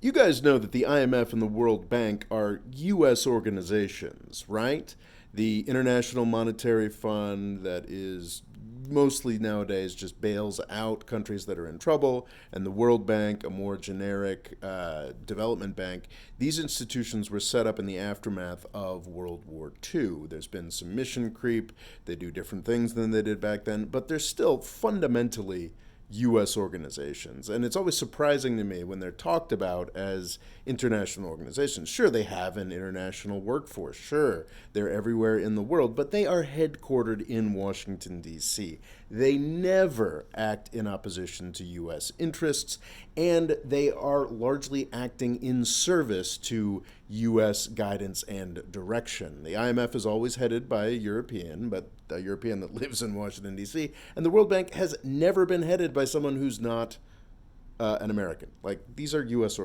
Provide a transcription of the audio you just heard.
You guys know that the IMF and the World Bank are U.S. organizations, right? The International Monetary Fund, that is mostly nowadays just bails out countries that are in trouble, and the World Bank, a more generic development bank. These institutions were set up in the aftermath of World War II. There's been some mission creep. They do different things than they did back then, but they're still fundamentally U.S. organizations. And it's always surprising to me when they're talked about as international organizations. Sure, they have an international workforce. Sure, they're everywhere in the world, but they are headquartered in Washington, D.C. They never act in opposition to U.S. interests, and they are largely acting in service to U.S. guidance and direction. The IMF is always headed by a European, but a European that lives in Washington, D.C., and the World Bank has never been headed by someone who's not an American. Like, these are U.S.